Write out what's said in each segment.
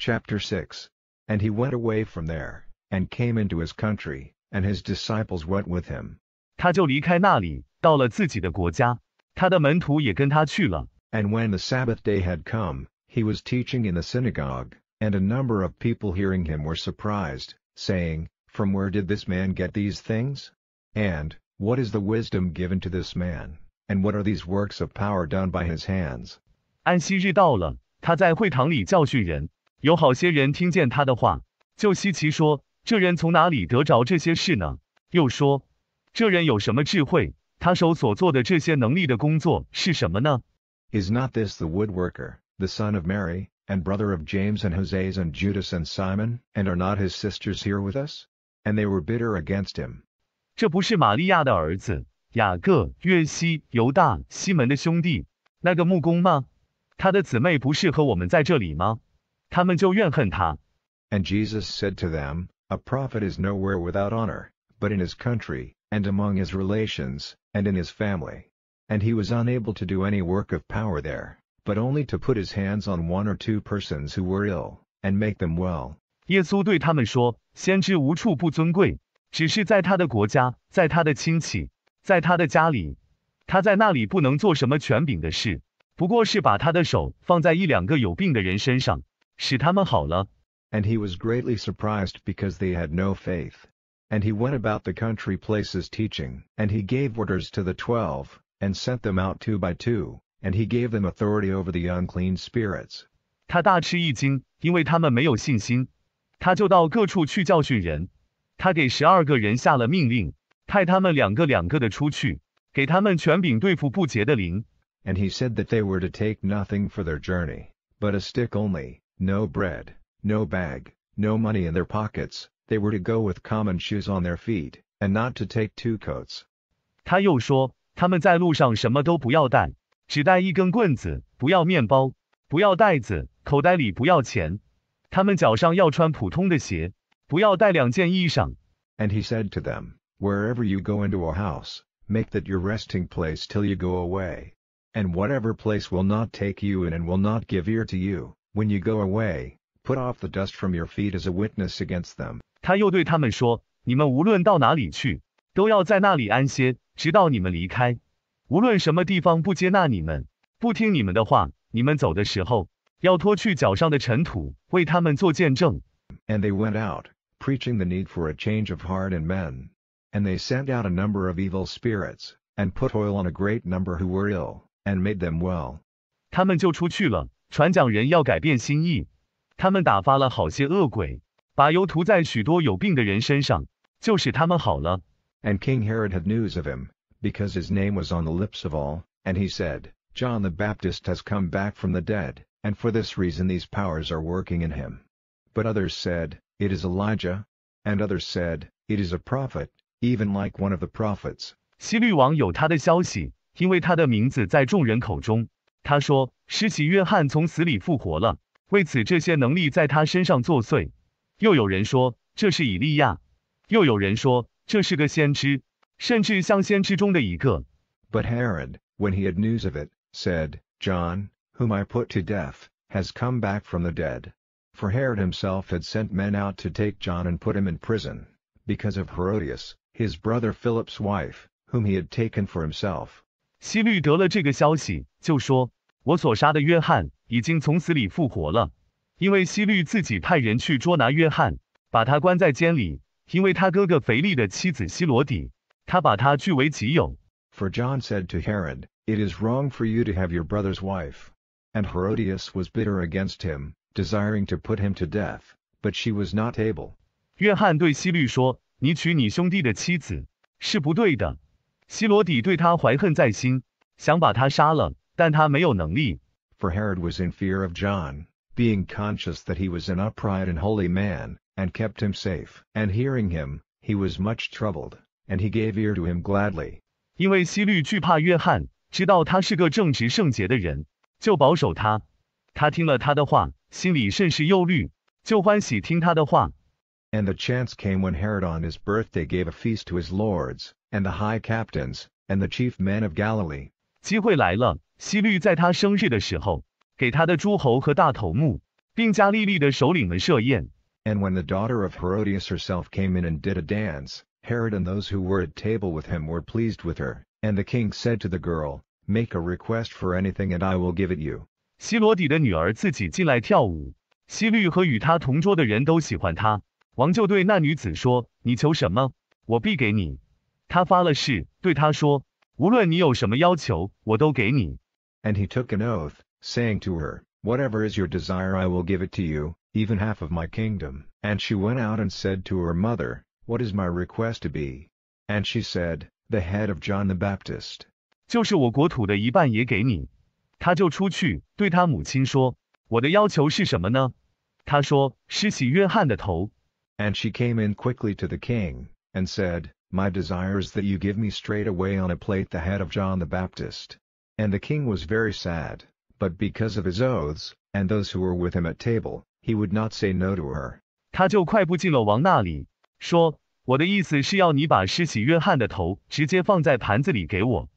Chapter 6. And he went away from there, and came into his country, and his disciples went with him. 他就离开那里，到了自己的国家，他的门徒也跟他去了。And when the Sabbath day had come, he was teaching in the synagogue, and a number of people hearing him were surprised, saying, From where did this man get these things? And, what is the wisdom given to this man, and what are these works of power done by his hands? 安息日到了，他在会堂里教训人，有好些人听见他的话，就稀奇说，这人从哪里得着这些事呢？又说，这人有什么智慧？他手所做的这些能力的工作是什么呢？ Is not this the woodworker, the son of Mary, and brother of James and Joses and Judas and Simon, and are not his sisters here with us? And they were bitter against him. 这不是玛利亚的儿子雅各、约西、犹大、西门的兄弟，那个木工吗？他的姊妹不是和我们在这里吗？他们就怨恨他。And Jesus said to them, A prophet is nowhere without honor, but in his country, and among his relations, and in his family. And he was unable to do any work of power there, but only to put his hands on one or two persons who were ill, and make them well. 耶稣对他们说，先知无处不尊贵，只是在他的国家，在他的亲戚，在他的家里，他在那里不能做什么权柄的事，不过是把他的手放在一两个有病的人身上，使他们好了。And he was greatly surprised because they had no faith. And he went about the country places teaching, and he gave orders to the 12, and sent them out 2 by 2, and he gave them authority over the unclean spirits. 他大吃一惊，因为他们没有信心，他就到各处去教训人。他给12个人下了命令，派他们两个的出去，给他们权柄对付不洁的灵。And he said that they were to take nothing for their journey, but a stick only, no bread, no bag, no money in their pockets. They were to go with common shoes on their feet, and not to take 2 coats. 他又说，他们在路上什么都不要带，只带一根棍子，不要面包，不要袋子，口袋里不要钱。他们脚上要穿普通的鞋，不要带2件衣裳。And he said to them, Wherever you go into a house, make that your resting place till you go away. And whatever place will not take you in and will not give ear to you, when you go away, put off the dust from your feet as a witness against them. 他又对他们说，你们无论到哪里去，都要在那里安歇，直到你们离开。无论什么地方不接纳你们，不听你们的话，你们走的时候，要脱去脚上的尘土，为他们做见证。And they went out, preaching the need for a change of heart in men. And they sent out a number of evil spirits, and put oil on a great number who were ill, and made them well. 他们就出去了，传讲人要改变心意。他们打发了好些恶鬼，把油涂在许多有病的人身上，就使他们好了。And King Herod had news of him, because his name was on the lips of all, and he said, John the Baptist has come back from the dead, and for this reason these powers are working in him. But others said, It is Elijah. And others said, It is a prophet, even like one of the prophets. 希律王有他的消息，因为他的名字在众人口中。他说，施洗约翰从死里复活了，为此这些能力在他身上作祟。又有人说，这是以利亚；又有人说，这是个先知，甚至像先知中的一个。But Herod, when he had news of it, said, John, whom I put to death, has come back from the dead. For Herod himself had sent men out to take John and put him in prison, because of Herodias, his brother Philip's wife, whom he had taken for himself. 希律得了这个消息，就说，我所杀的约翰已经从死里复活了。因为希律自己派人去捉拿约翰，把他关在监里，因为他哥哥腓力的妻子希罗底，他把他据为己有。For John said to Herod, It is wrong for you to have your brother's wife. And Herodias was bitter against him, desiring to put him to death, but she was not able. 约翰对希律说，你娶你兄弟的妻子，是不对的。希罗底对他怀恨在心，想把他杀了，但他没有能力。For Herod was in fear of John, being conscious that he was an upright and holy man, and kept him safe. And hearing him, he was much troubled, and he gave ear to him gladly. 因为希律惧怕约翰，知道他是个正直圣洁的人，就保守他。他听了他的话，心里甚是忧虑，就欢喜听他的话。And the chance came when Herod on his birthday gave a feast to his lords, and the high captains, and the chief men of Galilee. 机会来了，希律在他生日的时候，给他的诸侯和大头目，并加利利的首领们设宴。And when the daughter of Herodias herself came in and did a dance, Herod and those who were at table with him were pleased with her. And the king said to the girl, Make a request for anything and I will give it you. 希罗底的女儿自己进来跳舞，希律和与她同桌的人都喜欢她。王就对那女子说：“你求什么，我必给你。”她发了誓，对他说：“无论你有什么要求，我都给你。” And he took an oath, saying to her, Whatever is your desire I will give it to you, even half of my kingdom. And she went out and said to her mother, What is my request to be? And she said, The head of John the Baptist. 就是我国土的一半也给你。他就出去，对他母亲说：“我的要求是什么呢？”他说：“施洗约翰的头。” And she came in quickly to the king, and said, My desire is that you give me straight away on a plate the head of John the Baptist. And the king was very sad, but because of his oaths, and those who were with him at table, he would not say no to her. 他就快步进了王那里，说：“我的意思是要你把施洗约翰的头直接放在盘子里给我。”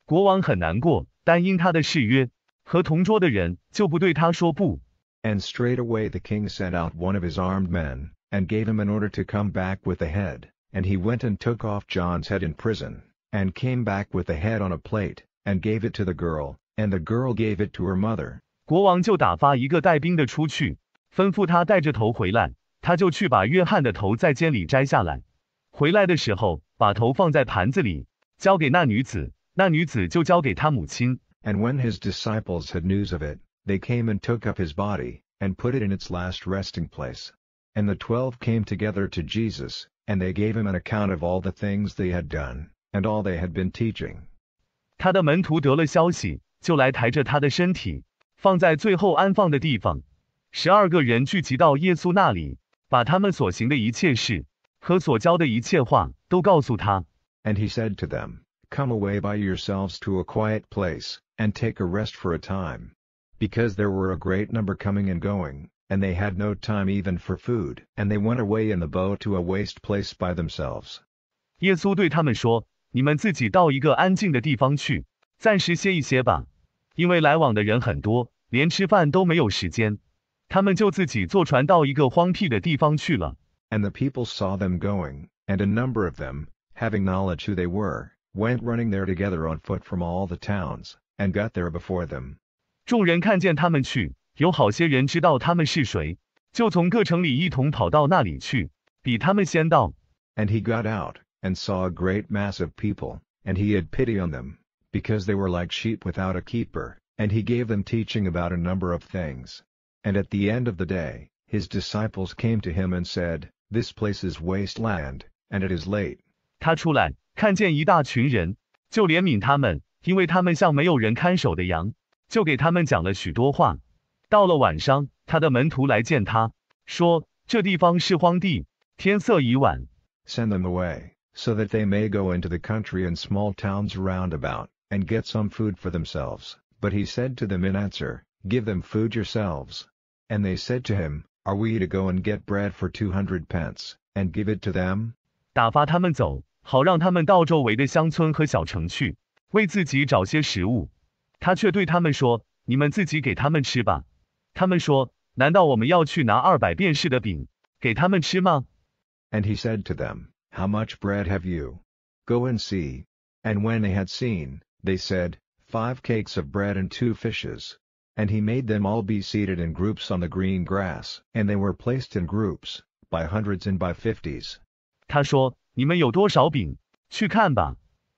国王很难过，但因他的誓约，和同桌的人就不对他说不。And straightway the king sent out one of his armed men, and gave him an order to come back with the head, and he went and took off John's head in prison, and came back with the head on a plate, and gave it to the girl, and the girl gave it to her mother. 国王就打发一个带兵的出去，吩咐他带着头回来，他就去把约翰的头在监里摘下来。回来的时候，把头放在盘子里，交给那女子，那女子就交给他母亲。And when his disciples had news of it, they came and took up his body, and put it in its last resting place. And the 12 came together to Jesus, and they gave him an account of all the things they had done, and all they had been teaching. 他的门徒得了消息，就来抬着他的身体，放在最后安放的地方。12个人聚集到耶稣那里，把他们所行的一切事和所教的一切话都告诉他。And he said to them, Come away by yourselves to a quiet place, and take a rest for a time. Because there were a great number coming and going, and they had no time even for food. And they went away in the boat to a waste place by themselves. 耶稣对他们说：“你们自己到一个安静的地方去，暂时歇一歇吧，因为来往的人很多，连吃饭都没有时间。”他们就自己坐船到一个荒僻的地方去了。And the people saw them going, and a number of them, having knowledge who they were, went running there together on foot from all the towns, and got there before them. 众人看见他们去，有好些人知道他们是谁，就从各城里一同跑到那里去，比他们先到。And he got out, and saw a great mass of people, and he had pity on them, because they were like sheep without a keeper, and he gave them teaching about a number of things. And at the end of the day, his disciples came to him and said, This place is waste land, and it is late. 他出来，看见一大群人，就怜悯他们，因为他们像没有人看守的羊，就给他们讲了许多话。到了晚上，他的门徒来见他，说：“这地方是荒地，天色已晚。” Send them away, so that they may go into the country and small towns round about, and get some food for themselves. But he said to them in answer, Give them food yourselves. And they said to him, Are we to go and get bread for 200 pence, and give it to them? 打发他们走，好让他们到周围的乡村和小城去，为自己找些食物。他却对他们说：“你们自己给他们吃吧。”他们说：“难道我们要去拿200便士的饼，给他们吃吗？” And he said to them, How much bread have you? Go and see. And when they had seen, they said, 5 cakes of bread and 2 fishes. And he made them all be seated in groups on the green grass, and they were placed in groups, by hundreds and by 50s. 他说：“你们有多少饼？去看吧。”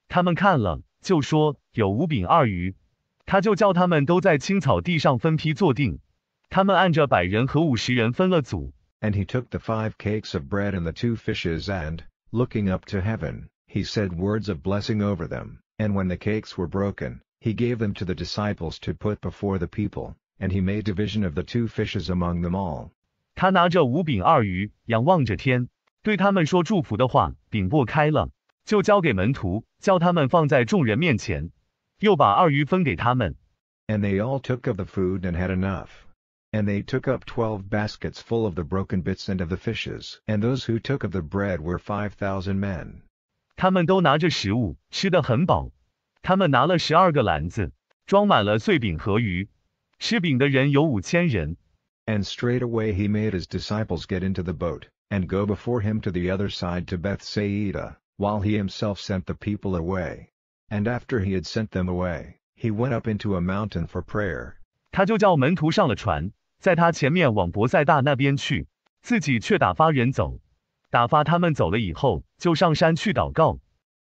他们看了，就说：“有5饼2鱼。”他就叫他们都在青草地上分批坐定。他们按着100人和50人分了组。And he took the 5 cakes of bread and the 2 fishes and, looking up to heaven, he said words of blessing over them. And when the cakes were broken, he gave them to the disciples to put before the people, and he made division of the 2 fishes among them all. 他拿着5饼2鱼，仰望着天，对他们说祝福的话，饼擘开了，就交给门徒，叫他们放在众人面前，又把2鱼分给他们。And they all took of the food and had enough. And they took up 12 baskets full of the broken bits and of the fishes. And those who took of the bread were 5,000 men. 他们都拿着食物，吃得很饱。他们拿了12个篮子，装满了碎饼和鱼。吃饼的人有5000人。And straightway he made his disciples get into the boat, and go before him to the other side to Bethsaida, while he himself sent the people away. And after he had sent them away, he went up into a mountain for prayer. 他就叫门徒上了船，在他前面往伯赛大那边去，自己却打发人走。打发他们走了以后，就上山去祷告。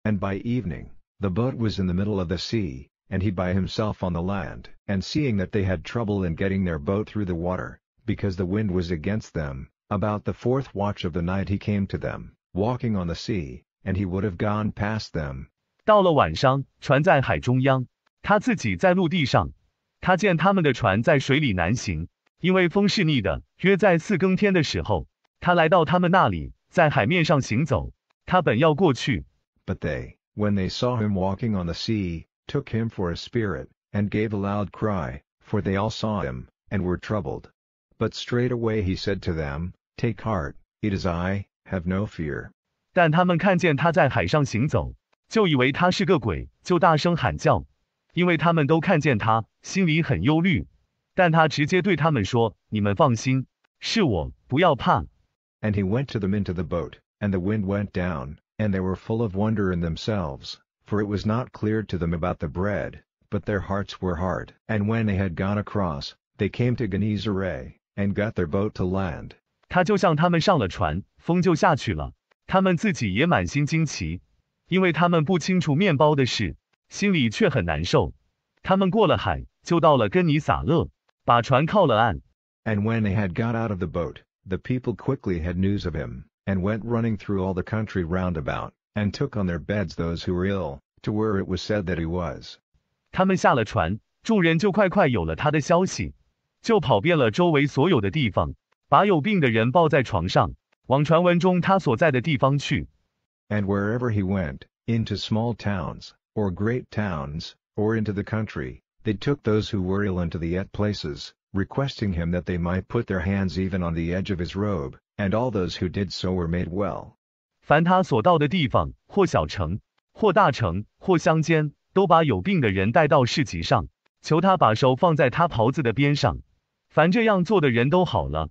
And by evening, the boat was in the middle of the sea, and he by himself on the land. And seeing that they had trouble in getting their boat through the water, because the wind was against them, about the 4th watch of the night he came to them, walking on the sea, and he would have gone past them. 到了晚上，船在海中央，他自己在陆地上。他见他们的船在水里难行，因为风是逆的。约在4更天的时候，他来到他们那里，在海面上行走。他本要过去。But they, when they saw him walking on the sea, took him for a spirit, and gave a loud cry, for they all saw him, and were troubled. But straightway he said to them, Take heart, it is I, have no fear. 但他们看见他在海上行走，就以为他是个鬼，就大声喊叫，因为他们都看见他，心里很忧虑。但他直接对他们说：“你们放心，是我，不要怕。” And he went to them into the boat, and the wind went down, and they were full of wonder in themselves, for it was not clear to them about the bread, but their hearts were hard. And when they had gone across, they came to Gennesaret, and got their boat to land. 他就向他们上了船，风就下去了。他们自己也满心惊奇，因为他们不清楚面包的事，心里却很难受。他们过了海，就到了根尼撒勒，把船靠了岸。And when they had got out of the boat, the people quickly had news of him, and went running through all the country round about, and took on their beds those who were ill, to where it was said that he was. 他们下了船，众人就快有了他的消息，就跑遍了周围所有的地方，把有病的人抱在床上，往传闻中他所在的地方去。And wherever he went, into small towns, or great towns, or into the country, they took those who were ill into the places, requesting him that they might put their hands even on the edge of his robe, and all those who did so were made well. 凡他所到的地方，或小城，或大城，或乡间，都把有病的人带到市集上，求他把手放在他袍子的边上。凡这样做的人都好了。